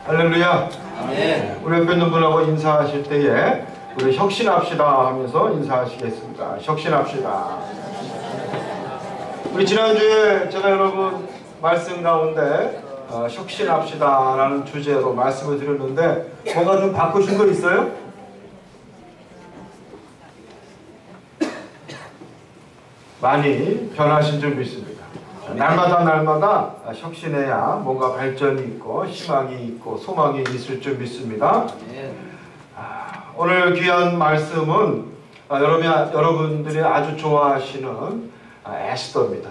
할렐루야. 아멘. 우리 옆에 있는 분하고 인사하실 때에 우리 혁신합시다 하면서 인사하시겠습니다. 혁신합시다. 우리 지난주에 제가 여러분 말씀 가운데 혁신합시다 라는 주제로 말씀을 드렸는데 뭔가 좀 바꾸신 거 있어요? 많이 변하신 줄 믿습니다. 날마다 혁신해야 뭔가 발전이 있고 희망이 있고 소망이 있을 줄 믿습니다. 오늘 귀한 말씀은 여러분들이 아주 좋아하시는 에스더입니다.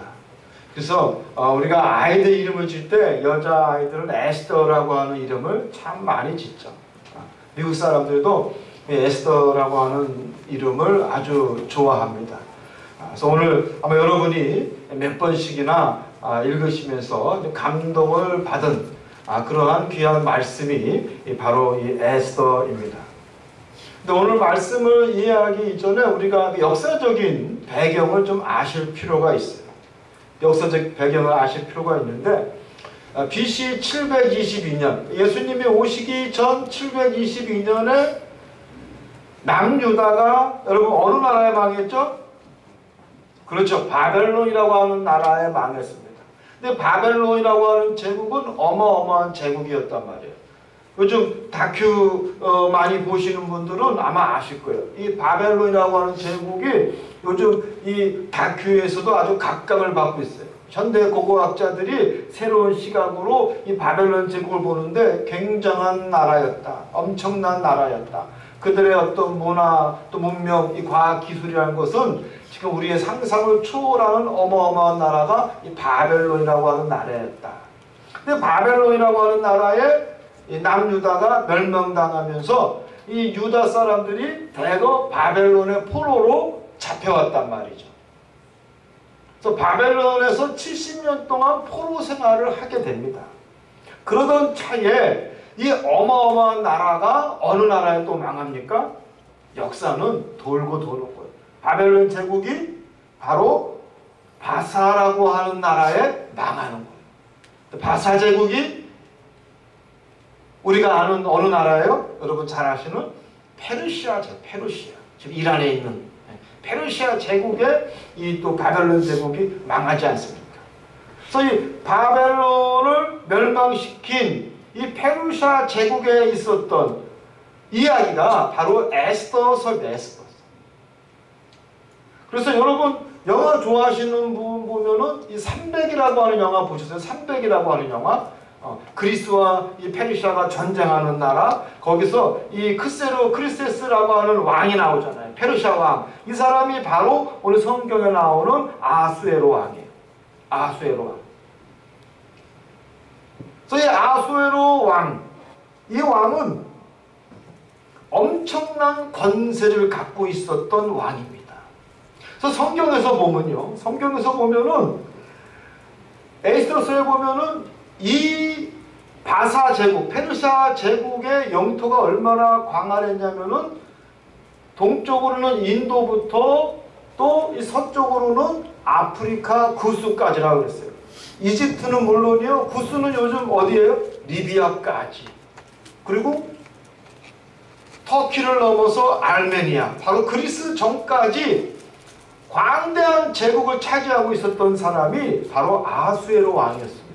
그래서 우리가 아이들 이름을 짓 때 여자아이들은 에스더라고 하는 이름을 참 많이 짓죠. 미국 사람들도 에스더라고 하는 이름을 아주 좋아합니다. 그래서 오늘 아마 여러분이 몇 번씩이나 읽으시면서 감동을 받은 그러한 귀한 말씀이 바로 이 에스더입니다. 근데 오늘 말씀을 이해하기 이전에 우리가 역사적인 배경을 좀 아실 필요가 있어요. 역사적 배경을 아실 필요가 있는데 BC 722년 예수님이 오시기 전 722년에 남유다가 여러분 어느 나라에 망했죠? 그렇죠. 바벨론이라고 하는 나라에 망했습니다. 근데 바벨론이라고 하는 제국은 어마어마한 제국이었단 말이에요. 요즘 다큐 많이 보시는 분들은 아마 아실 거예요. 이 바벨론이라고 하는 제국이 요즘 이 다큐에서도 아주 각광을 받고 있어요. 현대 고고학자들이 새로운 시각으로 이 바벨론 제국을 보는데 굉장한 나라였다. 엄청난 나라였다. 그들의 어떤 문화, 또 문명, 이 과학 기술이라는 것은 지금 우리의 상상을 초월하는 어마어마한 나라가 이 바벨론이라고 하는 나라였다. 근데 바벨론이라고 하는 나라에 이 남유다가 멸망당하면서 이 유다 사람들이 대거 바벨론의 포로로 잡혀왔단 말이죠. 그래서 바벨론에서 70년 동안 포로 생활을 하게 됩니다. 그러던 차에 이 어마어마한 나라가 어느 나라에 또 망합니까? 역사는 돌고 도는 거예요. 바벨론 제국이 바로 바사라고 하는 나라에 망하는 거예요. 바사 제국이 우리가 아는 어느 나라예요? 여러분 잘 아시는 페르시아죠. 페르시아. 지금 이란에 있는 페르시아 제국에 이 또 바벨론 제국이 망하지 않습니까? 그래서 이 바벨론을 멸망시킨 이 페르시아 제국에 있었던 이야기가 바로 에스더서입니다. 에스더. 그래서 여러분 영화 좋아하시는 분 보면은 이 300이라고 하는 영화 보셨어요? 300이라고 하는 영화? 그리스와 이 페르시아가 전쟁하는 나라, 거기서 이 크리세스라고 하는 왕이 나오잖아요. 페르시아 왕. 이 사람이 바로 오늘 성경에 나오는 아수에로 왕이에요. 아수에로 왕. 그래서 이 아수에로 왕, 이 왕은 엄청난 권세를 갖고 있었던 왕입니다. 그래서 성경에서 보면요, 성경에서 보면은 에스더서에 보면은 이 바사 제국, 페르시아 제국의 영토가 얼마나 광활했냐면은 동쪽으로는 인도부터 또 이 서쪽으로는 아프리카 구스까지라고 그랬어요. 이집트는 물론이요, 구스는 요즘 어디예요? 리비아까지. 그리고 터키를 넘어서 알메니아, 바로 그리스 전까지 광대한 제국을 차지하고 있었던 사람이 바로 아수에로 왕이었습니다.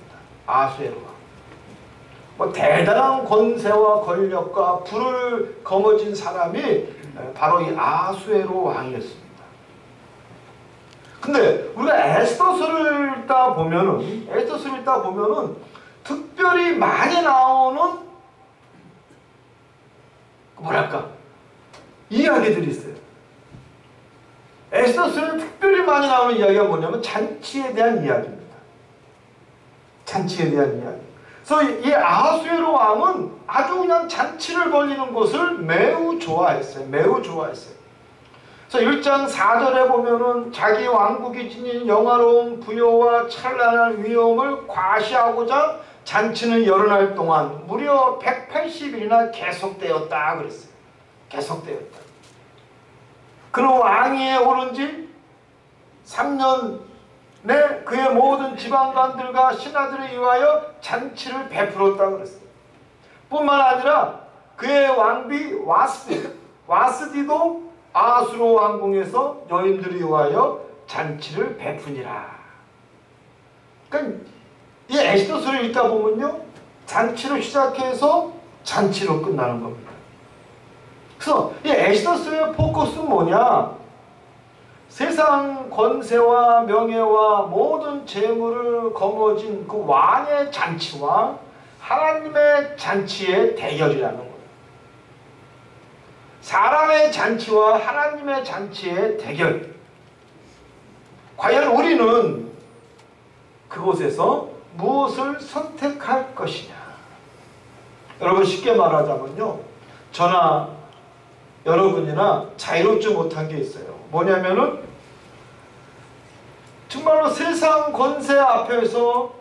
아수에로 왕. 뭐 대단한 권세와 권력과 불을 거머쥔 사람이 바로 이 아수에로 왕이었습니다. 근데 우리가 에스더서를 읽다 보면은 특별히 많이 나오는 뭐랄까 이야기들이 있어요. 에스더서에 특별히 많이 나오는 이야기가 뭐냐면 잔치에 대한 이야기입니다. 잔치에 대한 이야기. 그래서 이 아하수에로 왕은 아주 그냥 잔치를 벌이는 것을 매우 좋아했어요. 매우 좋아했어요. 그래서 1장 4절에 보면은 자기 왕국이 지닌 영화로운 부여와 찬란한 위엄을 과시하고자 잔치는 여러 날 동안 무려 180일이나 계속되었다 그랬어요. 계속되었다. 그는 왕위에 오른 지 3년 내 그의 모든 지방관들과 신하들을 위하여 잔치를 베풀었다 그랬어요. 뿐만 아니라 그의 왕비 와스디도 아수르 왕궁에서 여인들을 위하여 잔치를 베푸니라. 그러니까 이 에스더서를 읽다 보면요, 잔치로 시작해서 잔치로 끝나는 겁니다. 그래서 이 에스더서의 포커스는 뭐냐? 세상 권세와 명예와 모든 재물을 거머쥔 그 왕의 잔치와 하나님의 잔치의 대결이라는 거예요. 사람의 잔치와 하나님의 잔치의 대결. 과연 우리는 그곳에서 무엇을 선택할 것이냐? 여러분, 쉽게 말하자면요, 저나 여러분이나 자유롭지 못한 게 있어요. 뭐냐면은 정말로 세상 권세 앞에서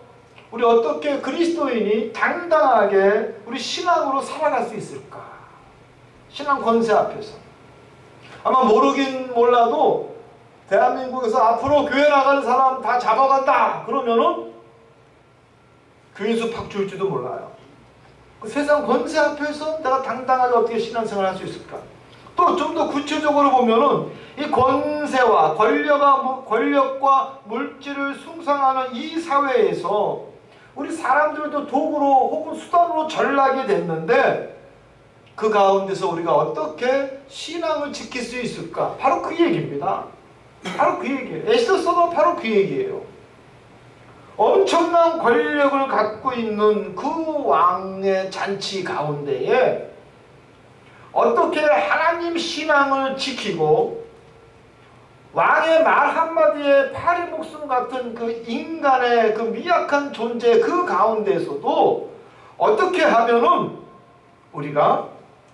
우리 어떻게 그리스도인이 당당하게 우리 신앙으로 살아갈 수 있을까? 신앙 권세 앞에서. 아마 모르긴 몰라도 대한민국에서 앞으로 교회 나가는 사람 다 잡아간다 그러면은 교인수 팍 줄지도 몰라요. 그 세상 권세 앞에서 내가 당당하게 어떻게 신앙생활을 할 수 있을까? 또 좀 더 구체적으로 보면은 이 권세와 권력과 물질을 숭상하는 이 사회에서 우리 사람들도 도구로 혹은 수단으로 전락이 됐는데 그 가운데서 우리가 어떻게 신앙을 지킬 수 있을까? 바로 그 얘기입니다. 바로 그 얘기예요. 에스더서도 바로 그 얘기예요. 엄청난 권력을 갖고 있는 그 왕의 잔치 가운데에 어떻게 하나님 신앙을 지키고 왕의 말 한마디에 파리 목숨 같은 그 인간의 그 미약한 존재 그 가운데서도 어떻게 하면은 우리가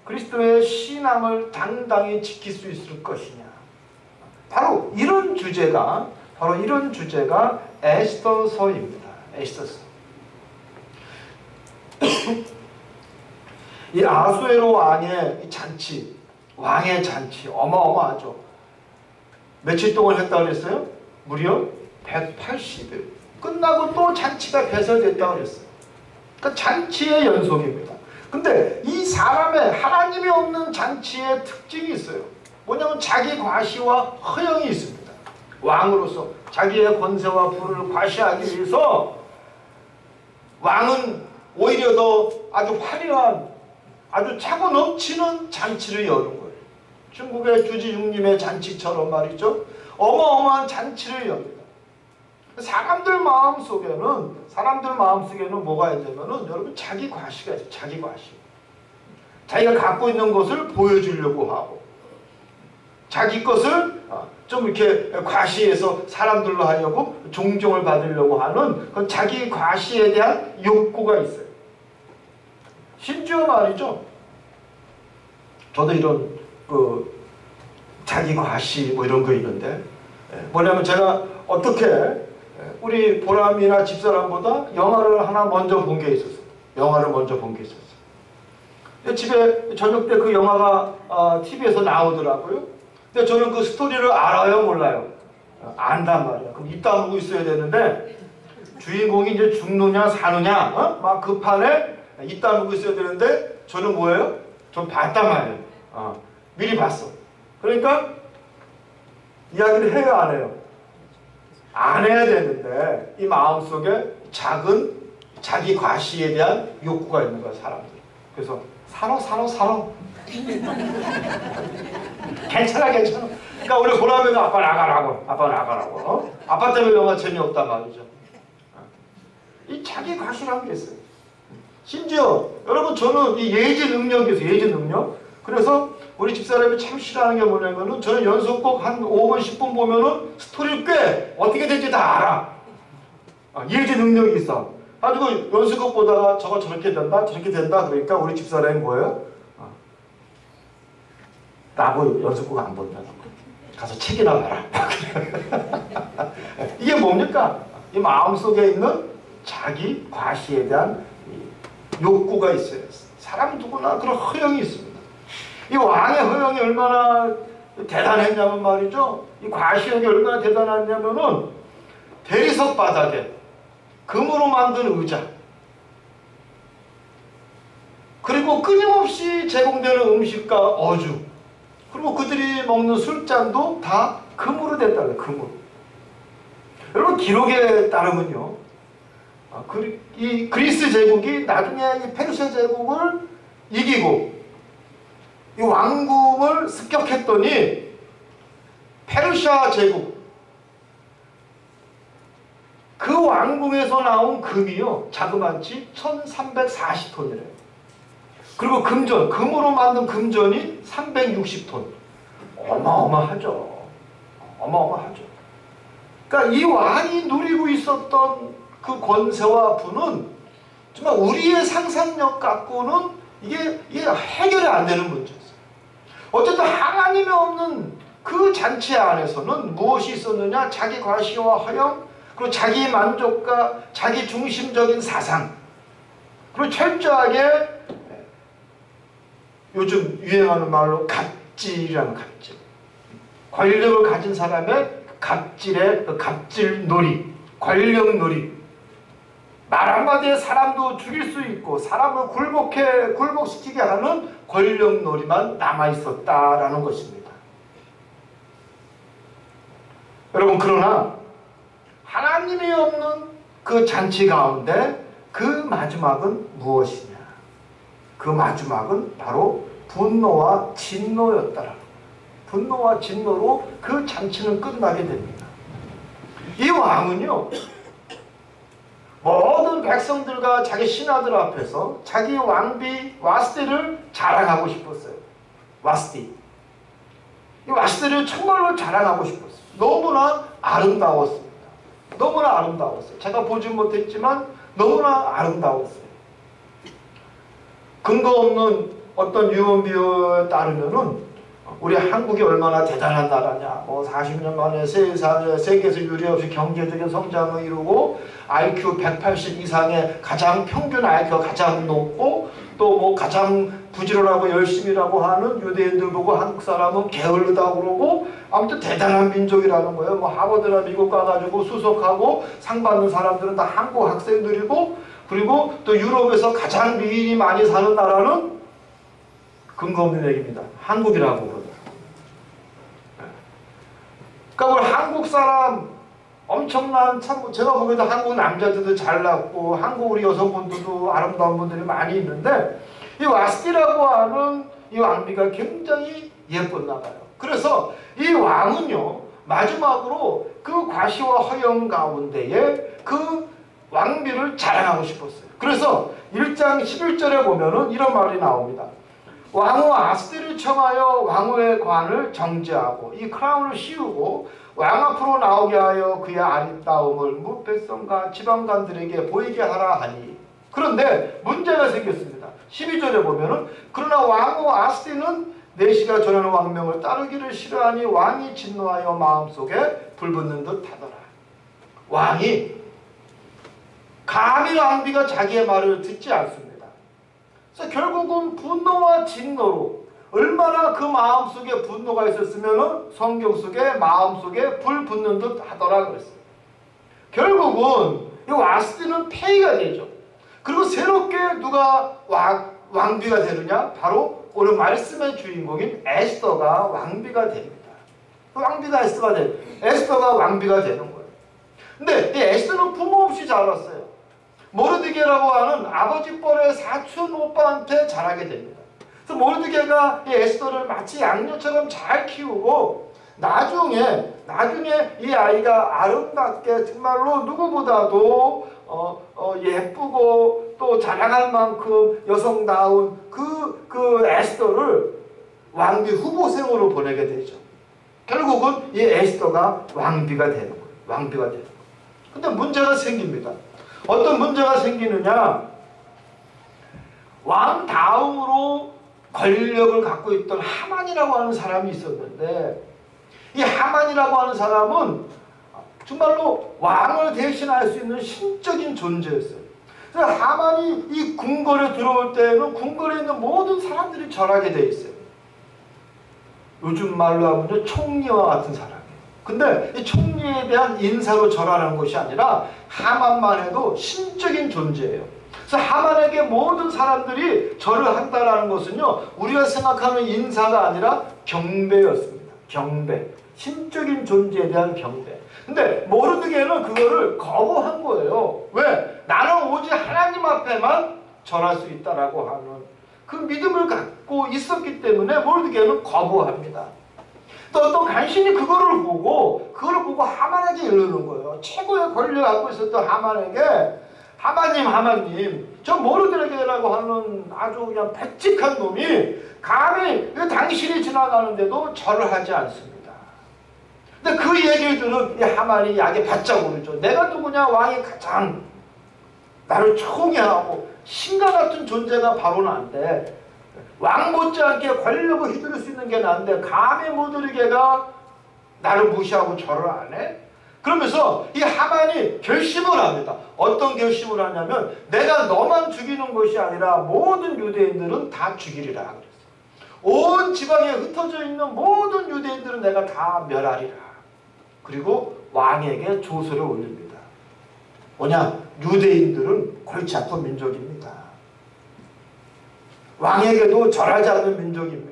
그리스도의 신앙을 당당히 지킬 수 있을 것이냐. 바로 이런 주제가 에스더서입니다. 에스더서. 이 아수에로 왕의 잔치, 왕의 잔치 어마어마하죠. 며칠 동안 했다고 그랬어요? 무려 180일. 끝나고 또 잔치가 배설됐다고 그랬어요. 그러니까 잔치의 연속입니다. 근데 이 사람의 하나님이 없는 잔치의 특징이 있어요. 뭐냐면 자기 과시와 허영이 있습니다. 왕으로서 자기의 권세와 부를 과시하기 위해서 왕은 오히려 더 아주 화려한 아주 차고 넘치는 잔치를 여는 거예요. 중국의 주지중림의 잔치처럼 말이죠. 어마어마한 잔치를 엽니다. 사람들 마음속에는 뭐가 있냐면은 여러분 자기 과시가 있어요. 자기 과시. 자기가 갖고 있는 것을 보여주려고 하고 자기 것을 좀 이렇게 과시해서 사람들로 하려고 존경을 받으려고 하는 그 자기 과시에 대한 욕구가 있어요. 심지어 말이죠. 저도 이런 그 자기 과시 뭐 이런 거 있는데 뭐냐면 제가 어떻게 우리 보람이나 집사람보다 영화를 하나 먼저 본 게 있었어요. 집에 저녁 때 그 영화가 TV에서 나오더라고요. 근데 저는 그 스토리를 알아요, 몰라요? 안단 말이야. 그럼 입 다물고 있어야 되는데 주인공이 이제 죽느냐 사느냐 막 그 판에 입 다물고 있어야 되는데 저는 뭐예요? 전 봤단 말이에요. 미리 봤어. 그러니까 이야기를 해요, 안 해요? 안 해야 되는데 이 마음속에 작은 자기 과시에 대한 욕구가 있는 거야, 사람들. 그래서 살아. 괜찮아. 그러니까 우리 보라면 아빠 나가라고. 아빠 때문에 영화 재미없단 말이죠. 이 자기 과시라는 게 있어요. 심지어 여러분 저는 이 예지 능력이 있어요. 예지 능력. 그래서 우리 집사람이 참 싫어하는 게 뭐냐면은 저는 연속곡 한 5분 10분 보면은 스토리를 꽤 어떻게 될지 다 알아. 예지 능력이 있어. 가지고 연속곡 보다가 저거 저렇게 된다 그러니까 우리 집사람이 뭐예요? 나하고 연속곡 안 본다고. 가서 책이나 봐라. 이게 뭡니까? 이 마음속에 있는 자기 과시에 대한 욕구가 있어요. 사람 누구나 그런 허영이 있습니다. 이 왕의 허영이 얼마나 대단했냐면 말이죠. 이 과시욕이 얼마나 대단했냐면은 대리석 바닥에 금으로 만든 의자, 그리고 끊임없이 제공되는 음식과 어주, 그리고 그들이 먹는 술잔도 다 금으로 됐다는 거예요. 금으로. 여러분, 기록에 따르면요, 이 그리스 제국이 나중에 이 페르시아 제국을 이기고 이 왕궁을 습격했더니 페르시아 제국, 그 왕궁에서 나온 금이요, 자그마치 1340톤이래요. 그리고 금전, 금으로 만든 금전이 360톤. 어마어마하죠. 어마어마하죠. 그러니까 이 왕이 누리고 있었던 그 권세와 부는 정말 우리의 상상력 갖고는 이게 해결이 안 되는 문제였어요. 어쨌든 하나님이 없는 그 잔치 안에서는 무엇이 있었느냐? 자기 과시와 허영, 그리고 자기 만족과 자기 중심적인 사상, 그리고 철저하게 요즘 유행하는 말로 갑질이라는 갑질. 권력을 가진 사람의 갑질의 갑질놀이, 권력놀이. 말 한마디에 사람도 죽일 수 있고 사람을 굴복시키게 하는 권력놀이만 남아있었다라는 것입니다. 여러분, 그러나 하나님이 없는 그 잔치 가운데 그 마지막은 무엇이냐? 그 마지막은 바로 분노와 진노였더라. 분노와 진노로 그 잔치는 끝나게 됩니다. 이 왕은요, 모든 백성들과 자기 신하들 앞에서 자기 왕비 와스티를 자랑하고 싶었어요. 와스티. 이 와스티를 정말로 자랑하고 싶었어요. 너무나 아름다웠습니다. 너무나 아름다웠어요. 제가 보지 못했지만 너무나 아름다웠어요. 근거 없는 어떤 유언비어에 따르면은 우리 한국이 얼마나 대단한 나라냐, 뭐 40년 만에 세계에서 유례없이 경제적인 성장을 이루고 IQ 180 이상의 가장 평균 IQ가 가장 높고 또 뭐 가장 부지런하고 열심히라고 하는 유대인들 보고 한국 사람은 게을르다고 그러고 아무튼 대단한 민족이라는 거예요. 뭐 하버드나 미국 가가지고 수석하고 상 받는 사람들은 다 한국 학생들이고, 그리고 또 유럽에서 가장 미인이 많이 사는 나라는 근거 없는 얘기입니다. 한국이라고 그러더라고요. 그러니까 우리 한국 사람 엄청난, 참 제가 보기에도 한국 남자들도 잘났고 한국 우리 여성분들도 아름다운 분들이 많이 있는데 이 와스티라고 하는 이 왕비가 굉장히 예뻤나 봐요. 그래서 이 왕은요, 마지막으로 그 과시와 허영 가운데에 그 왕비를 자랑하고 싶었어요. 그래서 1장 11절에 보면은 이런 말이 나옵니다. 왕후 아스티를 청하여 왕후의 관을 정지하고 이 크라운을 씌우고 왕 앞으로 나오게 하여 그의 아름다움을 무백성과 지방관들에게 보이게 하라 하니. 그런데 문제가 생겼습니다. 12절에 보면은 그러나 왕후 아스티는 내시가 전하는 왕명을 따르기를 싫어하니 왕이 진노하여 마음속에 불붙는 듯 하더라. 왕이 감히 왕비가 자기의 말을 듣지 않습니다. 그래서 결국은 분노와 진노로, 얼마나 그 마음속에 분노가 있었으면 성경 속에 마음속에 불 붙는 듯 하더라 그랬어요. 결국은 이 와스티는 폐위가 되죠. 그리고 새롭게 누가 왕비가 되느냐? 바로 오늘 말씀의 주인공인 에스더가 왕비가 됩니다. 왕비가 에스더가 왕비가 되는 거예요. 근데 이 에스더는 부모 없이 자랐어요. 모르드게라고 하는 아버지 뻘의 사촌 오빠한테 자라게 됩니다. 그래서 모르드게가 이 에스더를 마치 양녀처럼 잘 키우고 나중에 이 아이가 아름답게 정말로 누구보다도 예쁘고 또 자랑할 만큼 여성다운 그 에스더를 왕비 후보생으로 보내게 되죠. 결국은 이 에스더가 왕비가 되는 거예요. 왕비가 되는 거예요. 근데 문제가 생깁니다. 어떤 문제가 생기느냐? 왕 다음으로 권력을 갖고 있던 하만이라고 하는 사람이 있었는데, 이 하만이라고 하는 사람은 정말로 왕을 대신할 수 있는 신적인 존재였어요. 그래서 하만이 이 궁궐에 들어올 때는 궁궐에 있는 모든 사람들이 절하게 돼 있어요. 요즘 말로 하면 총리와 같은 사람이에요. 근데 이 총리에 대한 인사로 절하는 것이 아니라 하만만 해도 신적인 존재예요. 그래서 하만에게 모든 사람들이 절을 한다는 것은요, 우리가 생각하는 인사가 아니라 경배였습니다. 경배. 심적인 존재에 대한 경배. 근데 모르드게는 그거를 거부한 거예요. 왜? 나는 오직 하나님 앞에만 절할 수 있다라고 하는 그 믿음을 갖고 있었기 때문에 모르드게는 거부합니다. 또 간신히 그거를 보고 하만에게 이르는 거예요. 최고의 권력을 갖고 있었던 하만에게 하마님, 저 모르드게라고 하는 아주 그냥 백직한 놈이 감히 당신이 지나가는데도 절을 하지 않습니다. 근데 그 얘기를 들은 이 하만이 약에 바짝 오르죠. 내가 누구냐? 왕이 가장 나를 총애하고 신과 같은 존재가 바로 난데, 왕 못지않게 권력을 휘두를 수 있는 게 난데 감히 모르드게가 나를 무시하고 절을 안 해? 그러면서 이 하만이 결심을 합니다. 어떤 결심을 하냐면, 내가 너만 죽이는 것이 아니라 모든 유대인들은 다 죽이리라 그랬어요. 온 지방에 흩어져 있는 모든 유대인들은 내가 다 멸하리라. 그리고 왕에게 조서를 올립니다. 뭐냐? 유대인들은 골치 아픈 민족입니다. 왕에게도 절하지 않는 민족입니다.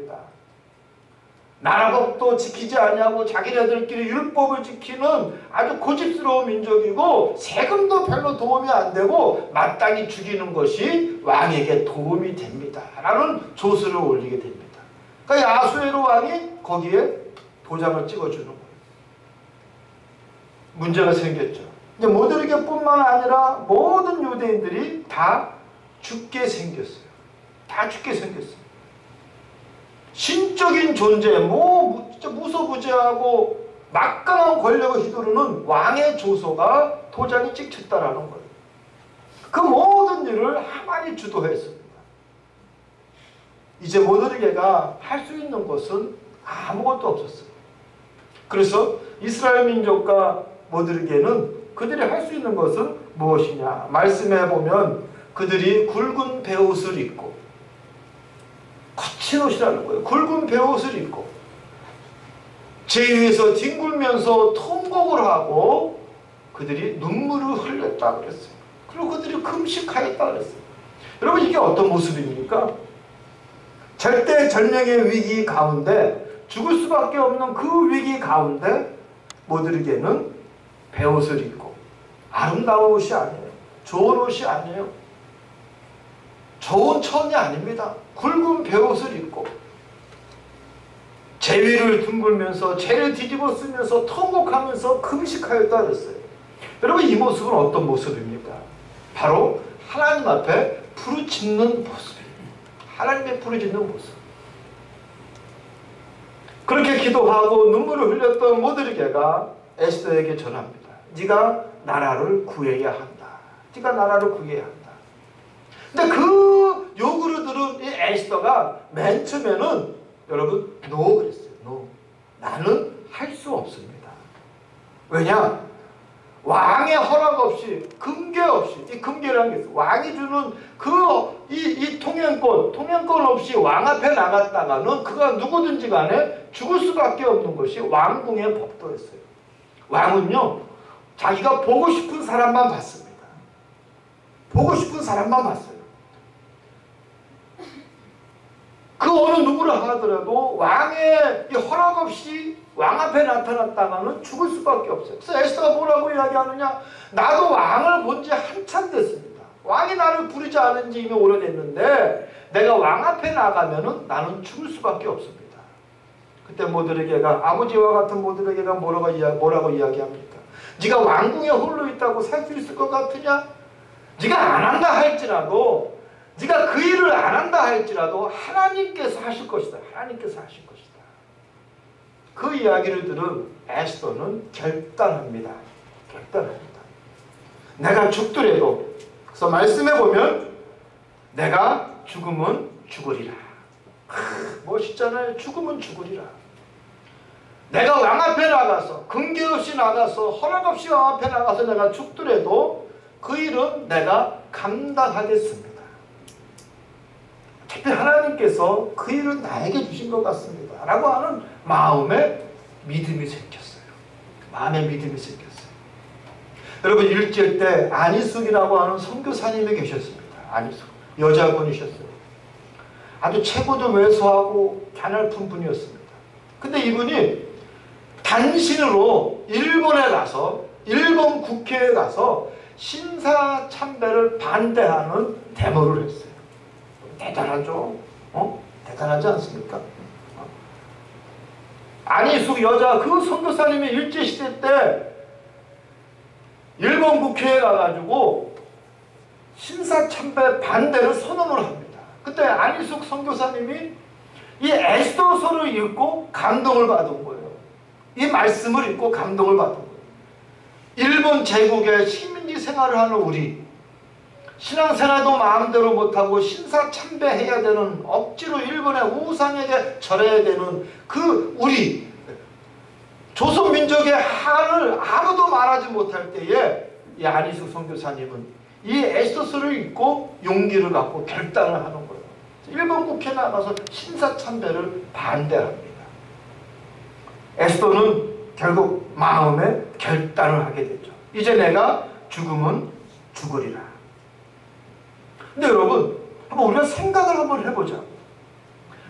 나라법도 지키지 아니하고 자기네들끼리 율법을 지키는 아주 고집스러운 민족이고, 세금도 별로 도움이 안 되고 마땅히 죽이는 것이 왕에게 도움이 됩니다 라는 조서를 올리게 됩니다. 그러니까 아수에로 왕이 거기에 도장을 찍어주는 거예요. 문제가 생겼죠. 이제 모르드게뿐만 아니라 모든 유대인들이 다 죽게 생겼어요. 다 죽게 생겼어요. 신적인 존재, 진짜 무소부지하고 막강한 권력을 휘두르는 왕의 조서가 도장이 찍혔다라는 거예요. 그 모든 일을 하만이 주도했습니다. 이제 모르드게가 할 수 있는 것은 아무것도 없었어요. 그래서 이스라엘 민족과 모르드게는 그들이 할 수 있는 것은 무엇이냐? 말씀해 보면 그들이 굵은 베옷을 입고, 거친 옷이라는 거예요. 굵은 베옷을 입고 제위에서 뒹굴면서 통곡을 하고 그들이 눈물을 흘렸다 그랬어요. 그리고 그들이 금식하였다 그랬어요. 여러분, 이게 어떤 모습입니까? 절대절명의 위기 가운데, 죽을 수밖에 없는 그 위기 가운데 모르드게는 베옷을 입고, 아름다운 옷이 아니에요. 좋은 옷이 아니에요. 좋은 천이 아닙니다. 굵은 베옷을 입고 제위를 둥글면서 죄를 뒤집어 쓰면서 통곡하면서 금식하였다 그랬어요. 여러분, 이 모습은 어떤 모습입니까? 바로 하나님 앞에 부르짖는 모습입니다. 하나님의 부르짖는 모습. 그렇게 기도하고 눈물을 흘렸던 모르드게가 에스더에게 전합니다. 네가 나라를 구해야 한다. 네가 나라를 구해야 한다. 근데 그 요구를 들은 이 에스더가 맨 처음에는, 여러분, 노 그랬어요. 노. 나는 할 수 없습니다. 왜냐? 왕의 허락 없이, 금괴 없이, 이 금괴라는 게 있어요. 왕이 주는 이 통행권 없이 왕 앞에 나갔다가는 그가 누구든지 간에 죽을 수밖에 없는 것이 왕궁의 법도였어요. 왕은요, 자기가 보고 싶은 사람만 봤습니다. 보고 싶은 사람만 봤어요. 그 어느 누구를 하더라도 왕의 허락 없이 왕 앞에 나타났다가는 죽을 수밖에 없어요. 그래서 에스더가 뭐라고 이야기하느냐? 나도 왕을 본 지 한참 됐습니다. 왕이 나를 부르지 않은 지 이미 오래됐는데 내가 왕 앞에 나가면은 나는 죽을 수밖에 없습니다. 그때 모르드게가, 아버지와 같은 모르드게가 뭐라고 이야기합니까? 네가 왕궁에 홀로 있다고 살 수 있을 것 같으냐? 네가 안 한다 할지라도, 네가 그 일을 안 한다 할지라도 하나님께서 하실 것이다. 하나님께서 하실 것이다. 그 이야기를 들은 에스더는 결단합니다. 결단합니다. 내가 죽더라도, 그래서 말씀해 보면 내가 죽으면 죽으리라. 멋있잖아요. 죽으면 죽으리라. 내가 왕 앞에 나가서, 금괴 없이 나가서, 허락 없이 왕 앞에 나가서 내가 죽더라도 그 일은 내가 감당하겠습니다. 특히 하나님께서 그 일을 나에게 주신 것 같습니다 라고 하는 마음에 믿음이 생겼어요. 마음에 믿음이 생겼어요. 여러분, 일주일 때 안희숙이라고 하는 선교사님이 계셨습니다. 안희숙. 여자분이셨어요. 아주 체구도 왜소하고 가냘픈 분이었습니다. 근데 이분이 단신으로 일본에 가서, 일본 국회에 가서 신사 참배를 반대하는 데모를 했어요. 대단하죠? 대단하지 않습니까? 안희숙 여자 그 선교사님이 일제시대 때 일본 국회에 가가지고 신사 참배 반대를 선언을 합니다. 그때 안희숙 선교사님이 이 에스더서를 읽고 감동을 받은 거예요. 이 말씀을 읽고 감동을 받은 거예요. 일본 제국의 식민지 생활을 하는 우리, 신앙생활도 마음대로 못하고 신사 참배해야 되는, 억지로 일본의 우상에게 절해야 되는 그 우리 조선민족의 한을 아무도 말하지 못할 때에 이 안희숙 선교사님은 이 에스더서를 읽고 용기를 갖고 결단을 하는 거예요. 일본 국회에 나가서 신사 참배를 반대합니다. 에스더는 결국 마음에 결단을 하게 되죠. 이제 내가 죽으면 죽으리라. 근데 여러분, 한번 우리가 생각을 한번 해보자.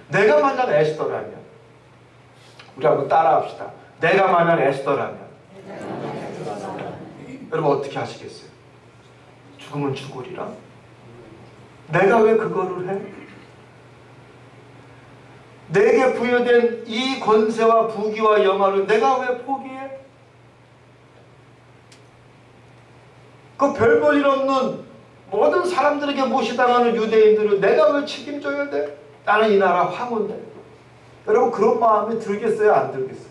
내가 만약 에스더라면, 우리 한번 따라합시다. 내가 만약 에스더라면, 여러분 어떻게 하시겠어요? 죽으면 죽으리라? 내가 왜 그거를 해? 내게 부여된 이 권세와 부귀와 영화를 내가 왜 포기해? 그 별 볼 일 없는 모든 사람들에게 무시당하는 유대인들을 내가 왜 책임져야 돼? 나는 이 나라 황후인데. 여러분 그런 마음이 들겠어요? 안 들겠어요?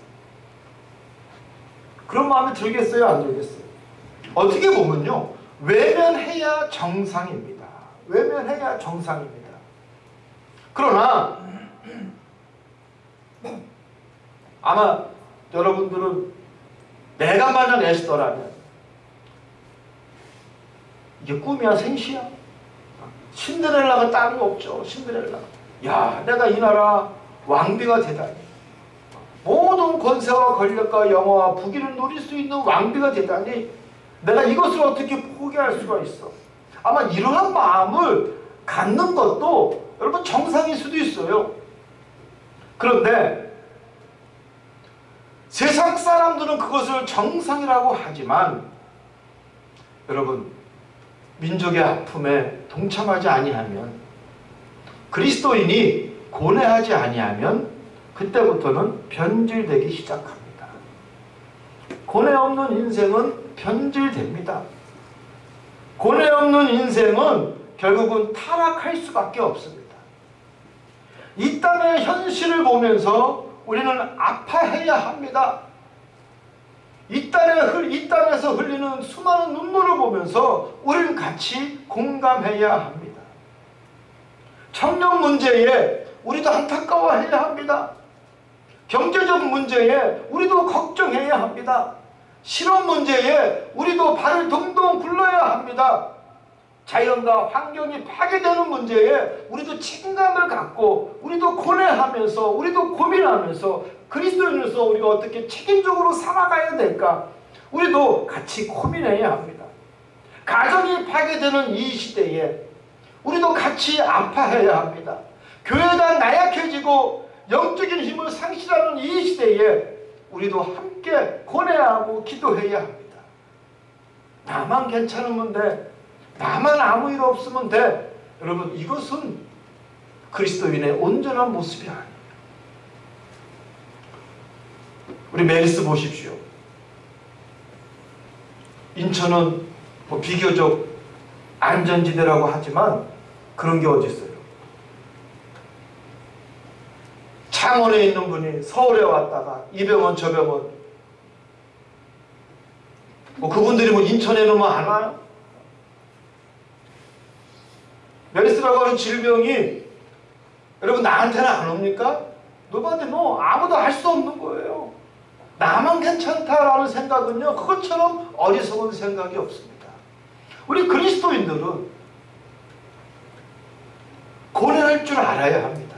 그런 마음이 들겠어요? 안 들겠어요? 어떻게 보면요, 외면해야 정상입니다. 외면해야 정상입니다. 그러나 아마 여러분들은 내가 만약 에스더라면 이게 꿈이야 생시야? 신데렐라가 따로 없죠. 신데렐라. 야, 내가 이 나라 왕비가 되다니, 모든 권세와 권력과 영화와 부귀를 누릴 수 있는 왕비가 되다니, 내가 이것을 어떻게 포기할 수가 있어? 아마 이러한 마음을 갖는 것도 여러분 정상일 수도 있어요. 그런데 세상 사람들은 그것을 정상이라고 하지만 여러분, 민족의 아픔에 동참하지 아니하면, 그리스도인이 고뇌하지 아니하면 그때부터는 변질되기 시작합니다. 고뇌 없는 인생은 변질됩니다. 고뇌 없는 인생은 결국은 타락할 수밖에 없습니다. 이 땅의 현실을 보면서 우리는 아파해야 합니다. 이 땅에서 흘리는 수많은 눈물을 보면서 우리는 같이 공감해야 합니다. 청년 문제에 우리도 안타까워해야 합니다. 경제적 문제에 우리도 걱정해야 합니다. 실업 문제에 우리도 발을 동동 굴러야 합니다. 자연과 환경이 파괴되는 문제에 우리도 책임감을 갖고 우리도 고뇌하면서 우리도 고민하면서 그리스도인으로서 우리가 어떻게 책임적으로 살아가야 될까, 우리도 같이 고민해야 합니다. 가정이 파괴되는 이 시대에 우리도 같이 아파해야 합니다. 교회가 나약해지고 영적인 힘을 상실하는 이 시대에 우리도 함께 고뇌하고 기도해야 합니다. 나만 괜찮으면 돼, 나만 아무 일 없으면 돼. 여러분, 이것은 그리스도인의 온전한 모습이 아니에요. 우리 메리스 보십시오. 인천은 뭐 비교적 안전지대라고 하지만 그런 게 어디 있어요? 창원에 있는 분이 서울에 왔다가 이 병원 저 병원, 뭐 그분들이 뭐 인천에는 뭐 안 와요? 메리스라고 하는 질병이 여러분 나한테는 안 옵니까? 너한테 아무도 할 수 없는 거예요. 나만 괜찮다라는 생각은요, 그것처럼 어리석은 생각이 없습니다. 우리 그리스도인들은 고뇌할 줄 알아야 합니다.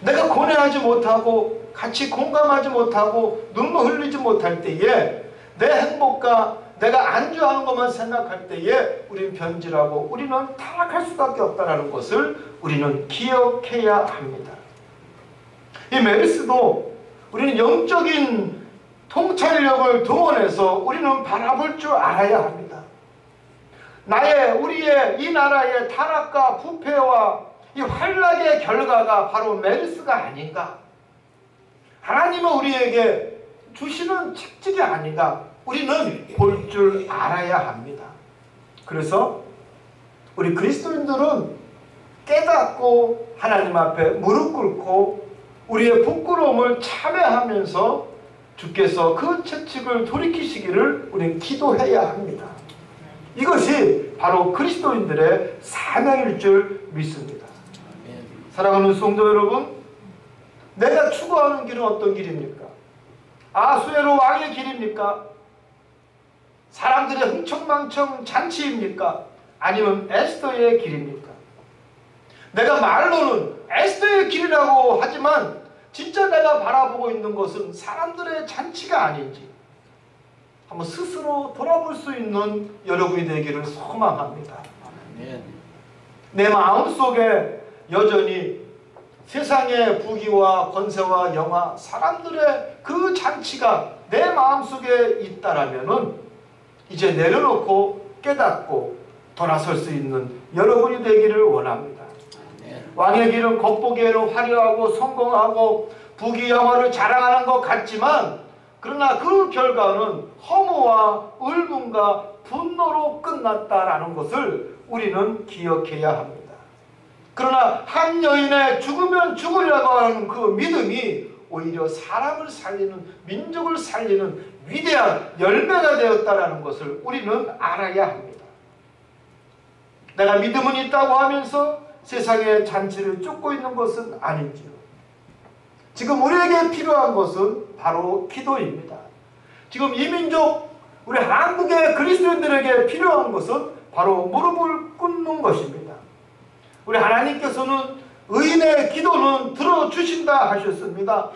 내가 고뇌하지 못하고 같이 공감하지 못하고 눈물 흘리지 못할 때에 내 행복과 내가 안주하는 것만 생각할 때에 우리는 변질하고 우리는 타락할 수밖에 없다는 것을 우리는 기억해야 합니다. 이 메르스도 우리는 영적인 통찰력을 동원해서 우리는 바라볼 줄 알아야 합니다. 우리의 이 나라의 타락과 부패와 이 환락의 결과가 바로 메르스가 아닌가? 하나님은 우리에게 주시는 책찍이 아닌가? 우리는 볼 줄 알아야 합니다. 그래서 우리 그리스도인들은 깨닫고 하나님 앞에 무릎 꿇고 우리의 부끄러움을 참회하면서 주께서 그 채찍을 돌이키시기를 우리는 기도해야 합니다. 이것이 바로 그리스도인들의 사명일 줄 믿습니다. 사랑하는 성도 여러분, 내가 추구하는 길은 어떤 길입니까? 아수에로 왕의 길입니까? 사람들의 흥청망청 잔치입니까? 아니면 에스더의 길입니까? 내가 말로는 에스더의 길이라고 하지만 진짜 내가 바라보고 있는 것은 사람들의 잔치가 아닌지 한번 스스로 돌아볼 수 있는 여러분이 되기를 소망합니다. 내 마음속에 여전히 세상의 부귀와 권세와 영화, 사람들의 그 잔치가 내 마음속에 있다라면은 이제 내려놓고 깨닫고 돌아설 수 있는 여러분이 되기를 원합니다. 왕의 길은 겉보기에는 화려하고 성공하고 부귀 영화를 자랑하는 것 같지만 그러나 그 결과는 허무와 울분과 분노로 끝났다라는 것을 우리는 기억해야 합니다. 그러나 한 여인의 죽으면 죽으리라고 하는 그 믿음이 오히려 사람을 살리는, 민족을 살리는 위대한 열매가 되었다라는 것을 우리는 알아야 합니다. 내가 믿음은 있다고 하면서 세상의 잔치를 쫓고 있는 것은 아닌지요. 지금 우리에게 필요한 것은 바로 기도입니다. 지금 이 민족, 우리 한국의 그리스도인들에게 필요한 것은 바로 무릎을 꿇는 것입니다. 우리 하나님께서는 의인의 기도는 들어주신다 하셨습니다.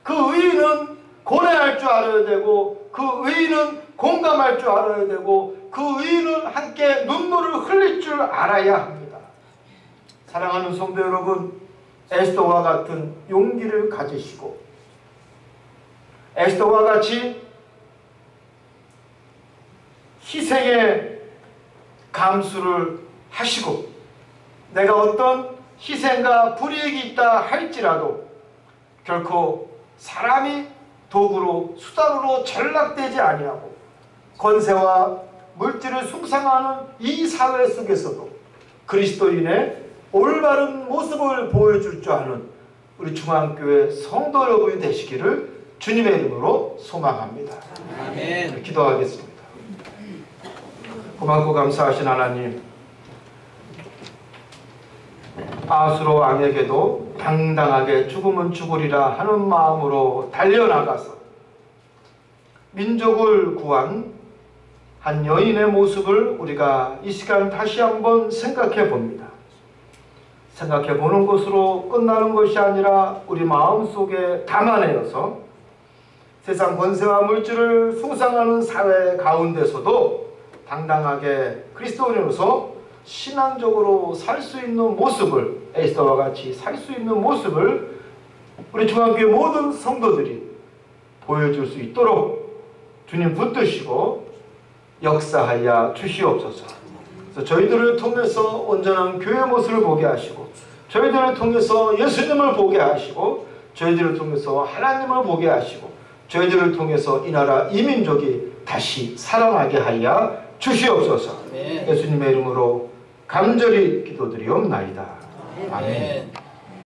그 의인은 고뇌할 줄 알아야 되고 그 의인은 공감할 줄 알아야 되고 그 의인은 함께 눈물을 흘릴 줄 알아야 합니다. 사랑하는 성도 여러분, 에스더와 같은 용기를 가지시고 에스더와 같이 희생의 감수를 하시고 내가 어떤 희생과 불이익이 있다 할지라도 결코 사람이 도구로 수단으로 전락되지 아니하고 권세와 물질을 숭상하는 이 사회 속에서도 그리스도인의 올바른 모습을 보여줄 줄 아는 우리 중앙교회 성도 여러분이 되시기를 주님의 이름으로 소망합니다. 아멘. 기도하겠습니다. 고맙고 감사하신 하나님, 아수로 왕에게도 당당하게 죽으면 죽으리라 하는 마음으로 달려나가서 민족을 구한 한 여인의 모습을 우리가 이 시간 다시 한번 생각해 봅니다. 생각해 보는 것으로 끝나는 것이 아니라 우리 마음속에 담아내어서 세상 권세와 물질을 숭상하는 사회 가운데서도 당당하게 그리스도인으로서 신앙적으로 살 수 있는 모습을, 에스더와 같이 살 수 있는 모습을 우리 중앙교회 모든 성도들이 보여줄 수 있도록 주님 붙드시고 역사하여 주시옵소서. 그래서 저희들을 통해서 온전한 교회 모습을 보게 하시고 저희들을 통해서 예수님을 보게 하시고 저희들을 통해서 하나님을 보게 하시고 저희들을 통해서 이 나라 이 민족이 다시 살아나게 하여 주시옵소서. 예수님의 이름으로 간절히 기도드리옵나이다. 아멘.